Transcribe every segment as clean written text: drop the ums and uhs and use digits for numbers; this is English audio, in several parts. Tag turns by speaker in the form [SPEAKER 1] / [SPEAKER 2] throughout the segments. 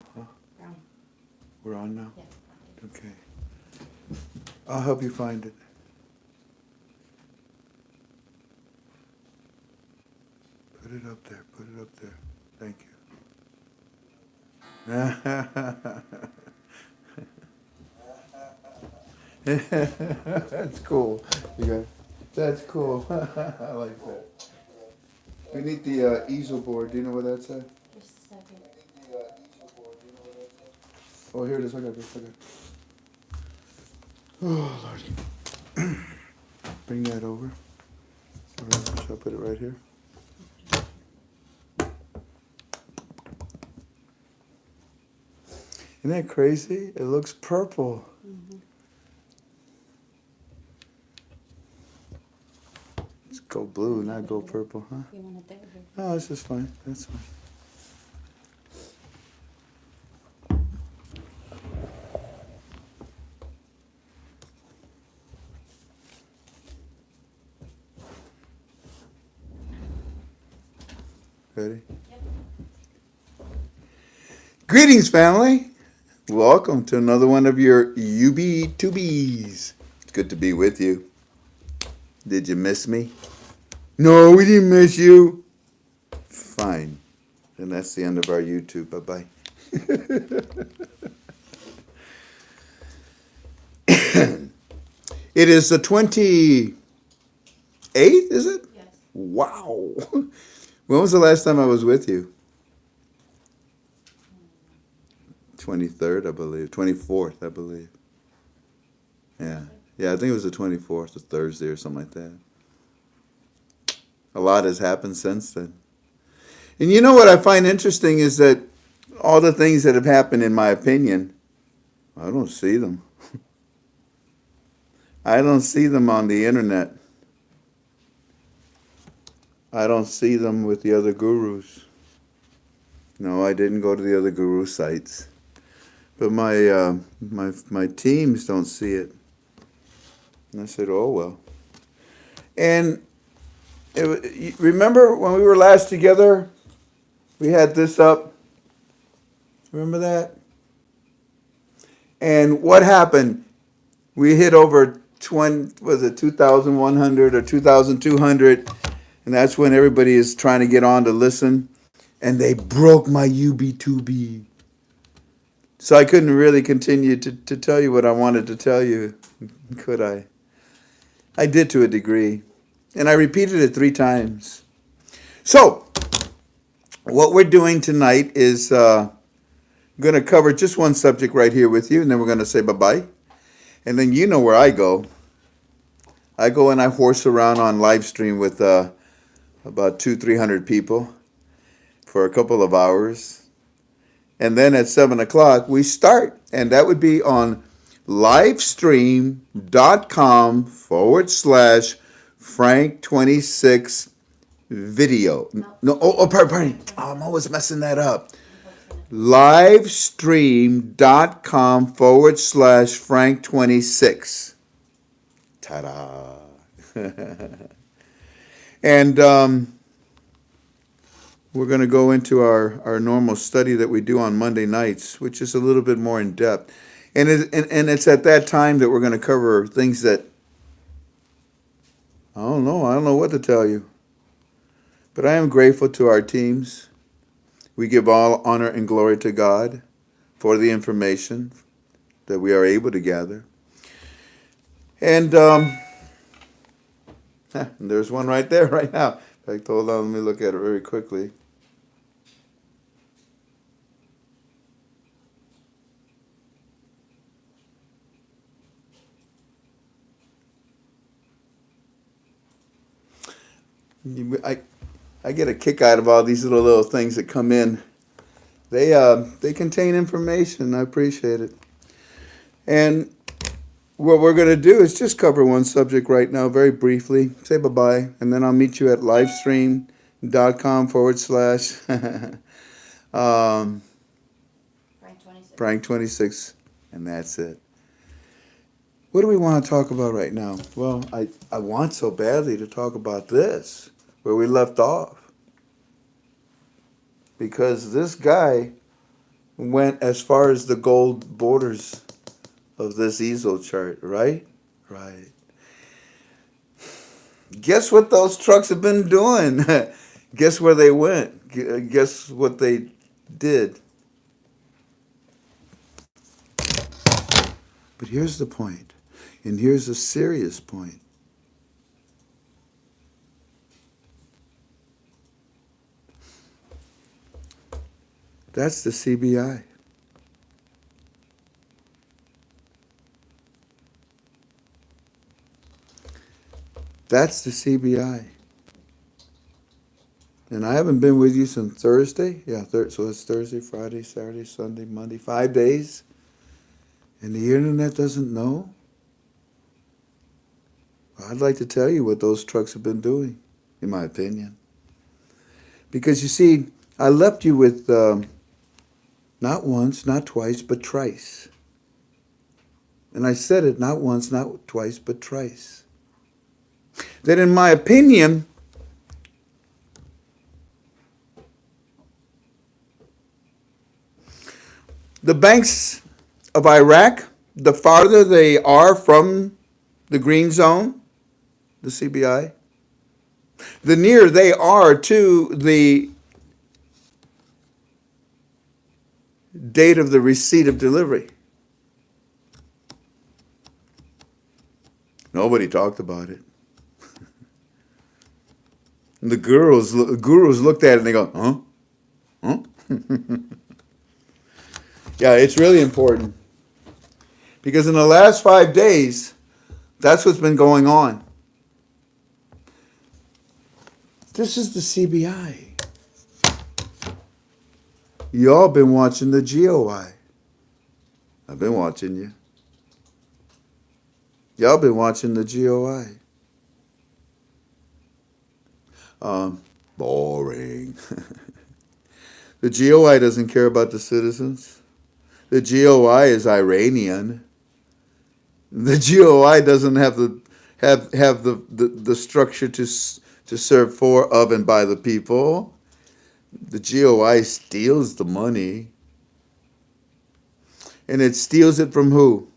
[SPEAKER 1] Huh?
[SPEAKER 2] We're on.
[SPEAKER 1] We're on now?
[SPEAKER 2] Yeah.
[SPEAKER 1] Okay. I'll help you find it. Put it up there. Put it up there. Thank you. That's cool. You got, that's cool. I like that. We need the easel board. Do you know where that's at?
[SPEAKER 2] Just a second.
[SPEAKER 1] Oh, here it is. I got this. I got it. Oh, Lordy. Bring that over. All right, shall I put it right here? Isn't that crazy? It looks purple.
[SPEAKER 2] Mm-hmm.
[SPEAKER 1] Let's go blue, not go purple, huh?
[SPEAKER 2] You want it there?
[SPEAKER 1] No, this is fine. That's fine. Ready?
[SPEAKER 2] Yep.
[SPEAKER 1] Greetings, family. Welcome to another one of your UB2Bs. It's good to be with you. Did you miss me? No, we didn't miss you. Fine. And that's the end of our YouTube. Bye-bye. It is the 28th, is it?
[SPEAKER 2] Yes.
[SPEAKER 1] Wow. When was the last time I was with you? 23rd, I believe. 24th, I believe. Yeah. Yeah, I think it was the 24th, a Thursday or something like that. A lot has happened since then. And you know what I find interesting is that all the things that have happened, in my opinion, I don't see them. I don't see them on the internet. I don't see them with the other gurus. No, I didn't go to the other guru sites. But my teams don't see it. And I said, oh, well. And remember when we were last together, we had this up. Remember that? And what happened? We hit over 2,100 or 2,200, and that's when everybody is trying to get on to listen. And they broke my UB2B. So I couldn't really continue to tell you what I wanted to tell you, could I? I did to a degree. And I repeated it 3 times. So, what we're doing tonight is going to cover just one subject right here with you, and then we're going to say bye-bye. And then you know where I go. I go and I horse around on live stream with about 200-300 people for a couple of hours. And then at 7 o'clock, we start. And that would be on livestream.com/Frank26 video. No, pardon. I'm always messing that up. Livestream.com/Frank26. Ta-da. And we're going to go into our normal study that we do on Monday nights, which is a little bit more in depth. And it's at that time that we're going to cover things that, I don't know what to tell you. But I am grateful to our teams. We give all honor and glory to God for the information that we are able to gather. And there's one right there right now. In fact, hold on, let me look at it very quickly. I get a kick out of all these little things that come in. They contain information. I appreciate it. And what we're going to do is just cover one subject right now, very briefly. Say bye-bye, and then I'll meet you at livestream.com/ Frank26, and that's it. What do we want to talk about right now? Well, I want so badly to talk about this, where we left off. Because this guy went as far as the gold borders of this easel chart, right? Right. Guess what those trucks have been doing? Guess where they went? Guess what they did? But here's the point, and here's a serious point. That's the CBI. That's the CBI. And I haven't been with you since Thursday. Yeah, so it's Thursday, Friday, Saturday, Sunday, Monday, 5 days. And the internet doesn't know? Well, I'd like to tell you what those trucks have been doing, in my opinion. Because you see, I left you with not once, not twice, but thrice. And I said it not once, not twice, but thrice. That in my opinion, the banks of Iraq, the farther they are from the green zone, the CBI, the nearer they are to the date of the receipt of delivery. Nobody talked about it. And the gurus looked at it and they go, huh? Huh? Yeah, it's really important. Because in the last 5 days, that's what's been going on. This is the CBI. Y'all been watching the GOI. I've been watching you. Y'all been watching the GOI. Boring. The GOI doesn't care about the citizens. The GOI is Iranian. The GOI doesn't have the structure to serve for, of, and by the people. The GOI steals the money. And it steals it from who?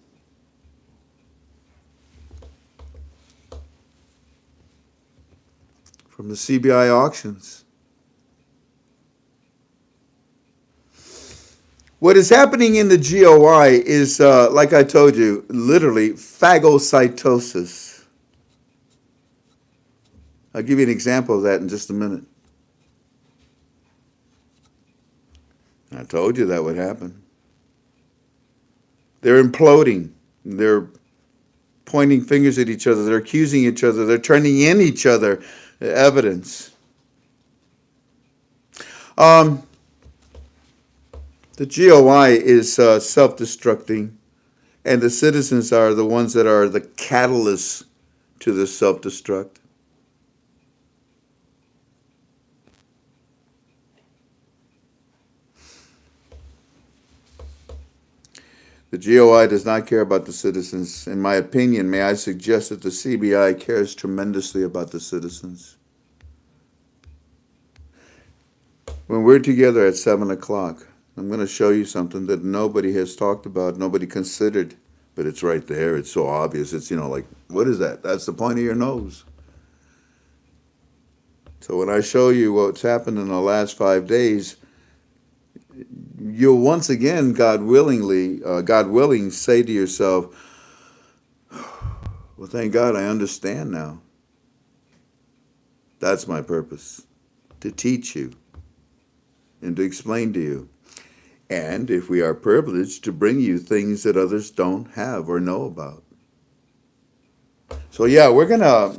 [SPEAKER 1] From the CBI auctions. What is happening in the GOI is, like I told you, literally phagocytosis. I'll give you an example of that in just a minute. I told you that would happen. They're imploding. They're pointing fingers at each other. They're accusing each other. They're turning in each other evidence. The GOI is self-destructing, and the citizens are the ones that are the catalysts to this self-destruct. The GOI does not care about the citizens. In my opinion, may I suggest that the CBI cares tremendously about the citizens. When we're together at 7 o'clock, I'm going to show you something that nobody has talked about, nobody considered, but it's right there. It's so obvious. It's, like, what is that? That's the point of your nose. So when I show you what's happened in the last 5 days, you'll once again, God willing, say to yourself, well, thank God I understand now. That's my purpose, to teach you and to explain to you. And if we are privileged, to bring you things that others don't have or know about. So yeah, we're gonna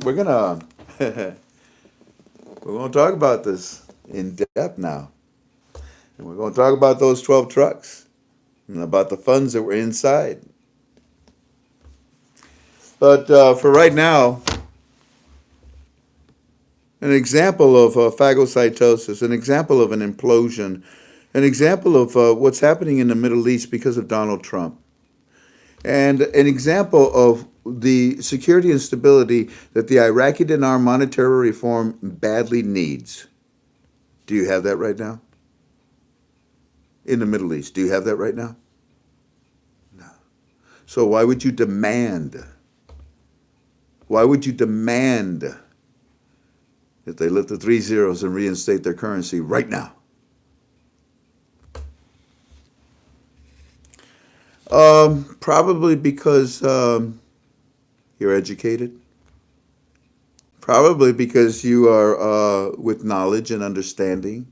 [SPEAKER 1] talk about this in depth now. And we're going to talk about those 12 trucks and about the funds that were inside. But for right now, an example of phagocytosis, an example of an implosion, an example of what's happening in the Middle East because of Donald Trump, and an example of the security and stability that the Iraqi dinar monetary reform badly needs. Do you have that right now? in the Middle East. Do you have that right now? No. So why would you demand? Why would you demand that they lift the 3 zeros and reinstate their currency right now? Probably because you're educated. Probably because you are with knowledge and understanding.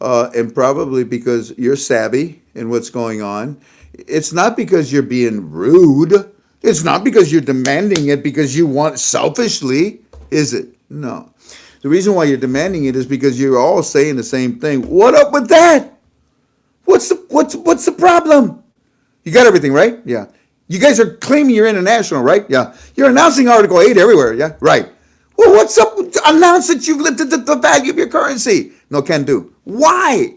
[SPEAKER 1] And probably because you're savvy in what's going on. It's not because you're being rude. It's not because you're demanding it because you want selfishly, is it? No. The reason why you're demanding it is because you're all saying the same thing. What up with that? What's the problem? You got everything, right? Yeah. You guys are claiming you're international, right? Yeah. You're announcing Article 8 everywhere, yeah? Right. Well, what's up? Announce that you've lifted the value of your currency. No, can do. Why?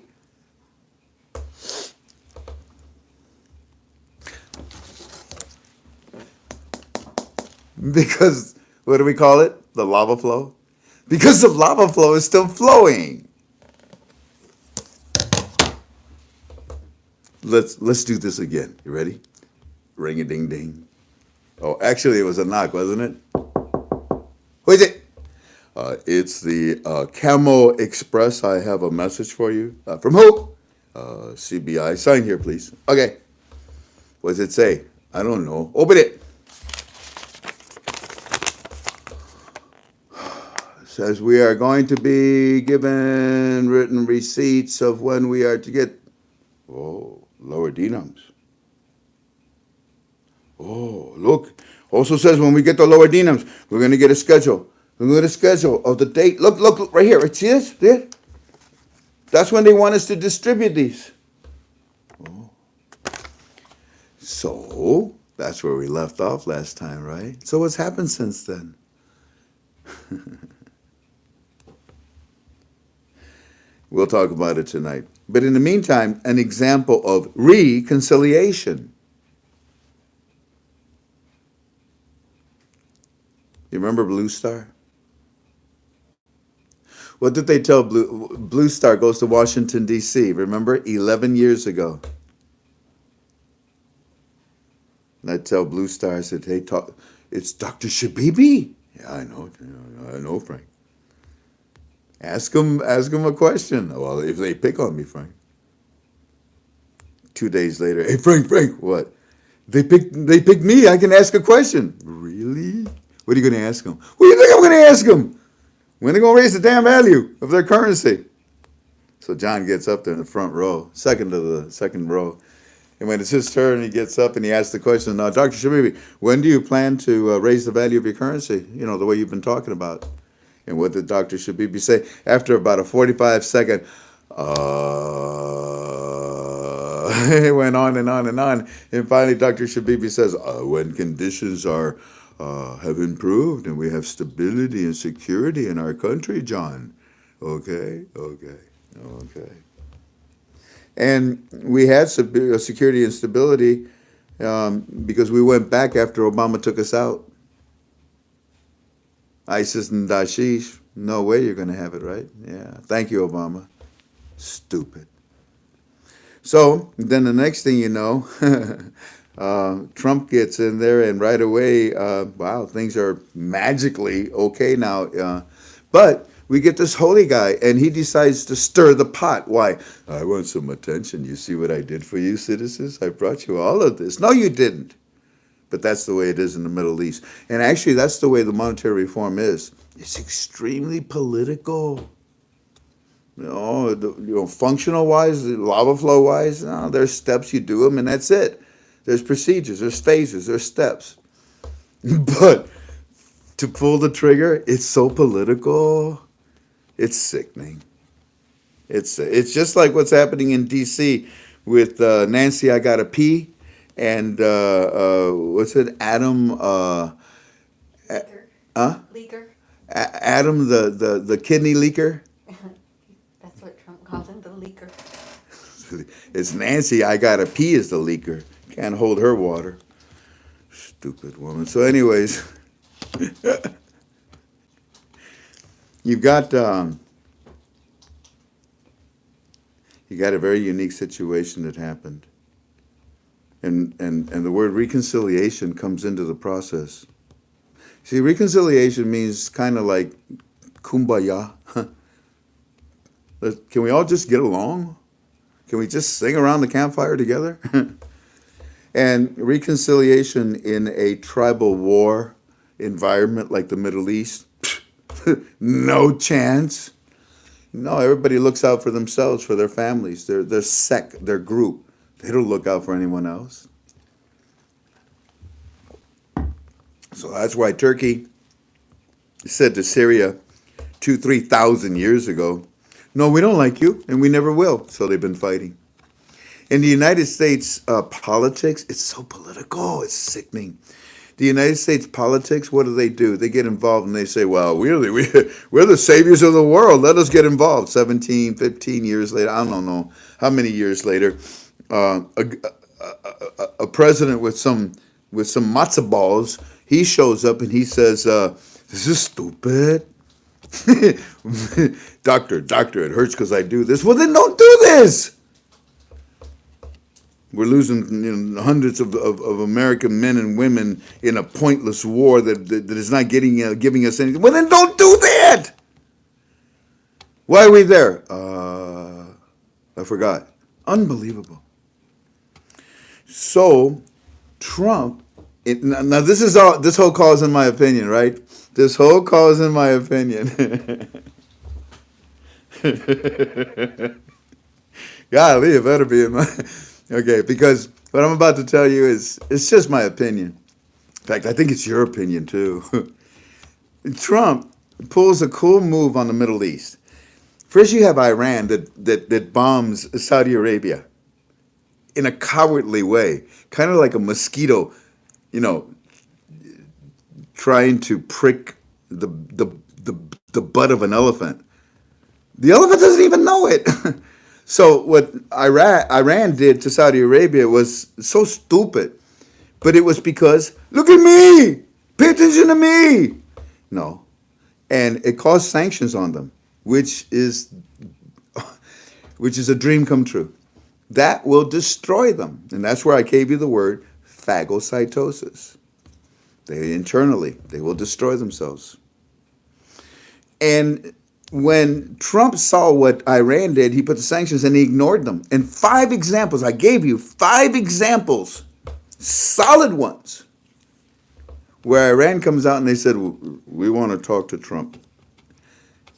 [SPEAKER 1] Because, what do we call it? The lava flow? Because the lava flow is still flowing. Let's do this again. You ready? Ring a ding ding. Oh, actually it was a knock, wasn't it? Who is it? It's the Camo Express. I have a message for you. From who? CBI. Sign here, please. Okay. What does it say? I don't know. Open it. It says we are going to be given written receipts of when we are to get lower dinams. Oh, look. Also says when we get the lower dinams, we're going to get a schedule. We're going to get a schedule of the date. Look, right here. See this? There? That's when they want us to distribute these. Oh. So, that's where we left off last time, right? So what's happened since then? We'll talk about it tonight. But in the meantime, an example of reconciliation. You remember Blue Star? What did they tell Blue Star goes to Washington, D.C., remember? 11 years ago. And I tell Blue Star, I said, hey, it's Dr. Shabibi. Yeah, I know, Frank. Ask him a question. Well, if they pick on me, Frank. 2 days later, hey, Frank, what? They picked me. I can ask a question. Really? What are you going to ask them? What do you think I'm going to ask them? When are they going to raise the damn value of their currency? So John gets up there in the front row, second to the second row. And when it's his turn, he gets up and he asks the question, now, Dr. Shabibi, when do you plan to raise the value of your currency? You know, the way you've been talking about. And what did Dr. Shabibi say? After about a 45-second, it went on and on and on. And finally, Dr. Shabibi says, when conditions have improved and we have stability and security in our country, John. Okay. And we had security and stability because we went back after Obama took us out. ISIS and Daesh, no way you're going to have it, right? Yeah. Thank you, Obama. Stupid. So then the next thing you know, Trump gets in there and right away, wow, things are magically okay now. But we get this holy guy and he decides to stir the pot. Why? I want some attention. You see what I did for you, citizens? I brought you all of this. No, you didn't. But that's the way it is in the Middle East. And actually, that's the way the monetary reform is. It's extremely political. Functional-wise, lava flow-wise, no, there's steps, you do them, and that's it. There's procedures, there's phases, there's steps. But to pull the trigger, it's so political. It's sickening. It's just like what's happening in D.C. with Nancy, I Gotta Pee. And what's it? Adam.
[SPEAKER 2] Leaker.
[SPEAKER 1] Adam, the kidney leaker.
[SPEAKER 2] That's what Trump calls him, the leaker.
[SPEAKER 1] It's Nancy. I Gotta Pee is the leaker. Can't hold her water. Stupid woman. So, anyways, you've got You got a very unique situation that happened. And the word reconciliation comes into the process. See, reconciliation means kind of like kumbaya. Can we all just get along? Can we just sing around the campfire together? And reconciliation in a tribal war environment like the Middle East, no chance. No, everybody looks out for themselves, for their families, their sect, their group. They don't look out for anyone else. So that's why Turkey said to Syria 3,000 years ago, no, we don't like you, and we never will. So they've been fighting. In the United States politics, it's so political, it's sickening. The United States politics, what do? They get involved and they say, well, we're the saviors of the world. Let us get involved. 17, 15 years later, I don't know how many years later, a president with some matzo balls, he shows up and he says, this is stupid. Doctor, it hurts because I do this. Well, then don't do this. We're losing hundreds of American men and women in a pointless war that is not giving us anything. Well, then don't do that. Why are we there? I forgot. Unbelievable. So, Trump. Now this whole call is in my opinion, right? This whole call is in my opinion. Golly, it better be in my. Okay, because what I'm about to tell you it's just my opinion. In fact, I think it's your opinion too. Trump pulls a cool move on the Middle East. First, you have Iran that bombs Saudi Arabia in a cowardly way, kind of like a mosquito, trying to prick the butt of an elephant. The elephant doesn't even know it. So what Iran did to Saudi Arabia was so stupid, but it was because, look at me, pay attention to me. No, and it caused sanctions on them, which is a dream come true. That will destroy them, and that's where I gave you the word phagocytosis. They will destroy themselves. And when Trump saw what Iran did, he put the sanctions and he ignored them. And 5 examples, I gave you 5 examples, solid ones, where Iran comes out and they said, we want to talk to Trump.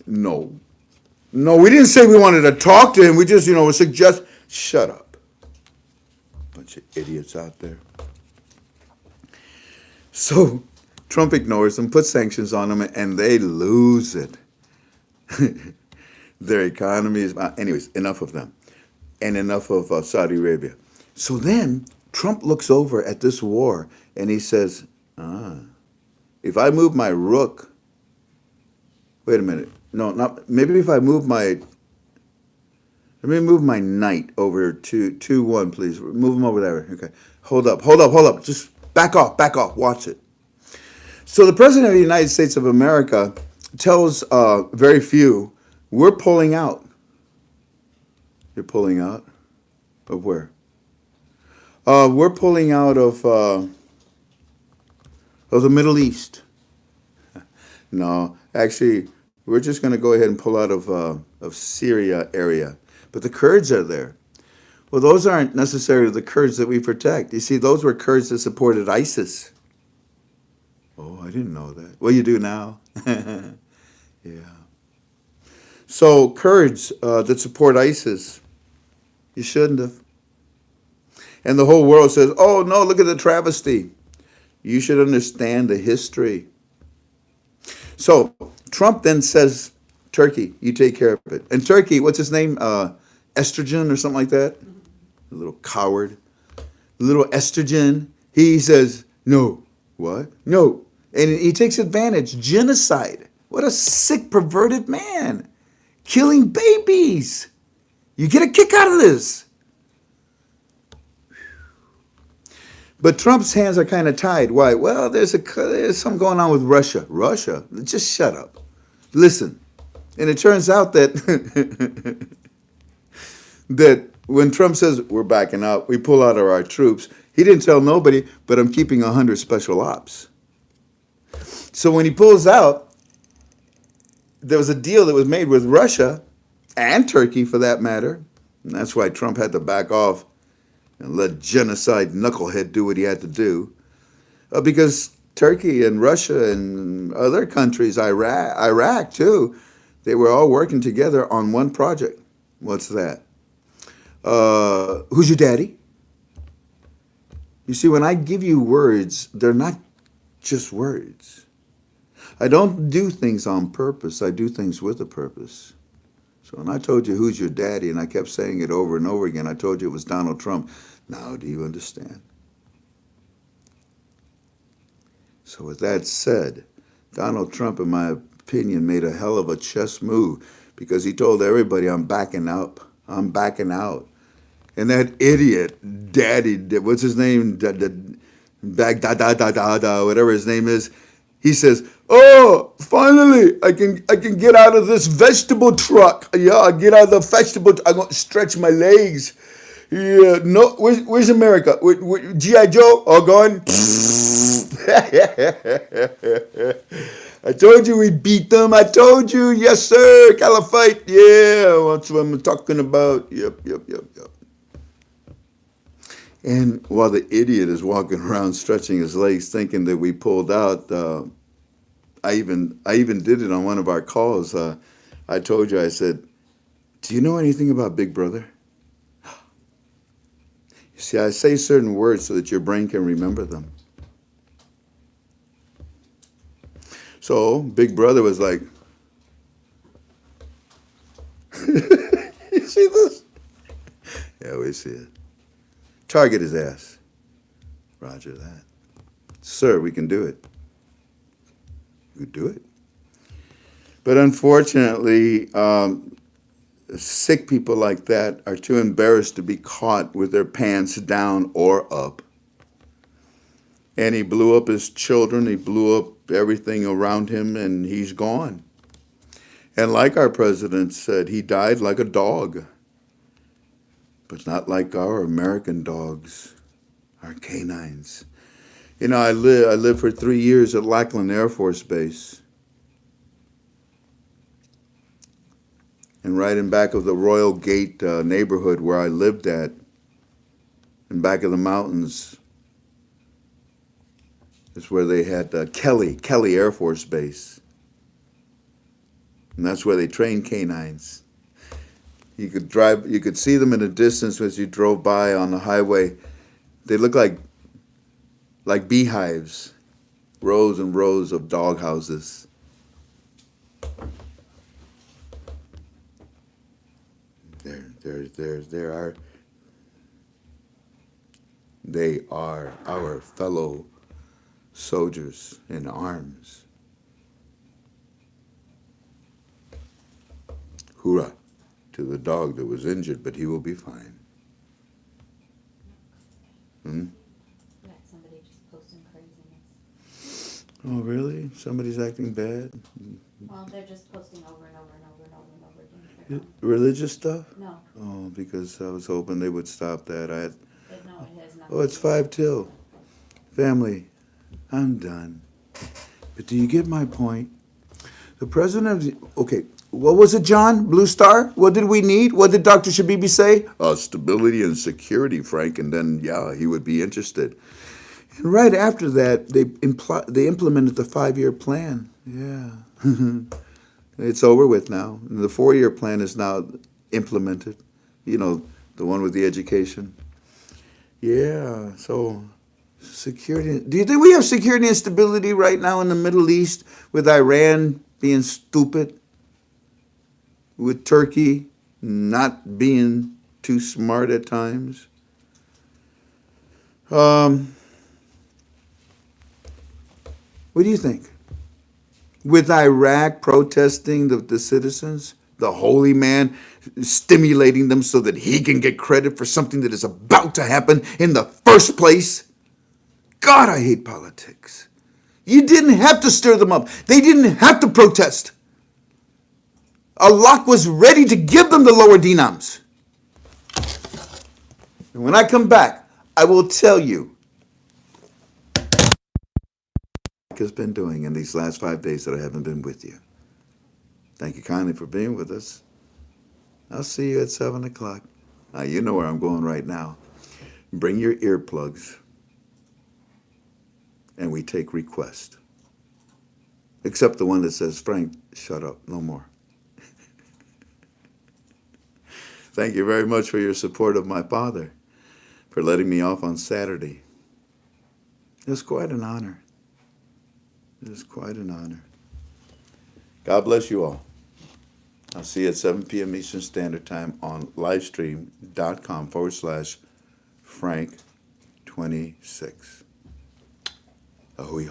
[SPEAKER 1] No, we didn't say we wanted to talk to him. We just, suggest, shut up. Bunch of idiots out there. So Trump ignores them, puts sanctions on them, and they lose it. Their economy is, anyways, enough of them. And enough of Saudi Arabia. So then Trump looks over at this war and he says, if I move my rook, wait a minute. No, not, maybe if I move let me move my knight over to 2-1, please. Move him over there. Okay. Hold up. Just back off. Watch it. So the President of the United States of America tells very few, we're pulling out. You're pulling out? Of where? We're pulling out of the Middle East. No, actually, we're just going to go ahead and pull out of Syria area. But the Kurds are there. Well, those aren't necessarily the Kurds that we protect. You see, those were Kurds that supported ISIS. Oh, I didn't know that. Well, you do now. Yeah. So Kurds that support ISIS, you shouldn't have. And the whole world says, oh, no, look at the travesty. You should understand the history. So Trump then says, Turkey, you take care of it. And Turkey, what's his name? Estrogen or something like that? A little coward. Little estrogen. He says, no. What? No. And he takes advantage. Genocide. What a sick, perverted man. Killing babies. You get a kick out of this. But Trump's hands are kind of tied. Why? Well, there's something going on with Russia. Russia? Just shut up. Listen. And it turns out that that when Trump says we're backing out, we pull out of our troops. He didn't tell nobody, but I'm keeping 100 special ops. So when he pulls out, there was a deal that was made with Russia and Turkey, for that matter. And that's why Trump had to back off and let genocide knucklehead do what he had to do. Because Turkey and Russia and other countries, Iraq too, they were all working together on one project. What's that? Who's your daddy? You see, when I give you words, they're not just words. I don't do things on purpose. I do things with a purpose. So when I told you who's your daddy, and I kept saying it over and over again, I told you it was Donald Trump. Now do you understand? So with that said, Donald Trump, in my opinion, made a hell of a chess move because he told everybody, I'm backing up. I'm backing out. And that idiot, daddy, what's his name? Whatever his name is, he says, oh, finally, I can get out of this vegetable truck. Yeah, I get out of the vegetable. I'm going to stretch my legs. Yeah, no, where's America? G.I. Joe? All gone? I told you we beat them. I told you. Yes, sir. Caliphate. Yeah, that's what I'm talking about. Yep. And while the idiot is walking around stretching his legs thinking that we pulled out, I even did it on one of our calls. I told you, I said, do you know anything about Big Brother? You see, I say certain words so that your brain can remember them. So Big Brother was like, you see this? Yeah, we see it. Target his ass. Roger that. Sir, we can do it. We do it. But unfortunately, sick people like that are too embarrassed to be caught with their pants down or up. And he blew up his children. He blew up everything around him, and he's gone. And like our president said, he died like a dog. But not like our American dogs, our canines. You know, I lived for 3 years at Lackland Air Force Base. And right in back of the Royal Gate neighborhood where I lived at, in back of the mountains, is where they had Kelly Air Force Base. And that's where they trained canines. You could see them in the distance as you drove by on the highway. They look like beehives, rows and rows of dog houses. They are our fellow soldiers in arms. Hoorah to the dog that was injured, but he will be fine.
[SPEAKER 2] Got somebody just posting craziness.
[SPEAKER 1] Oh, really? Somebody's acting bad?
[SPEAKER 2] Well, they're just posting over and over and over and over and over again.
[SPEAKER 1] Religious stuff?
[SPEAKER 2] No,
[SPEAKER 1] Oh, because I was hoping they would stop that.
[SPEAKER 2] no, it has nothing.
[SPEAKER 1] Oh, it's 5 till. Family, I'm done. But do you get my point? The president of the, okay, what was it, John? Blue Star? What did we need? What did Dr. Shabibi say? Stability and security, Frank, and then, yeah, he would be interested. And right after that, they implemented the 5-year plan. Yeah. It's over with now. And the 4-year plan is now implemented. You know, the one with the education. Yeah, so security. Do you think we have security and stability right now in the Middle East with Iran being stupid? With Turkey not being too smart at times? What do you think? With Iraq protesting the citizens, the holy man stimulating them so that he can get credit for something that is about to happen in the first place? God, I hate politics. You didn't have to stir them up. They didn't have to protest. Alaq was ready to give them the lower dinams. And when I come back, I will tell you what has been doing in these last 5 days that I haven't been with you. Thank you kindly for being with us. I'll see you at 7 o'clock. Now, you know where I'm going right now. Bring your earplugs, and we take requests. Except the one that says, Frank, shut up, no more. Thank you very much for your support of my father, for letting me off on Saturday. It was quite an honor. It was quite an honor. God bless you all. I'll see you at 7 p.m. Eastern Standard Time on livestream.com/Frank26. Ahoy.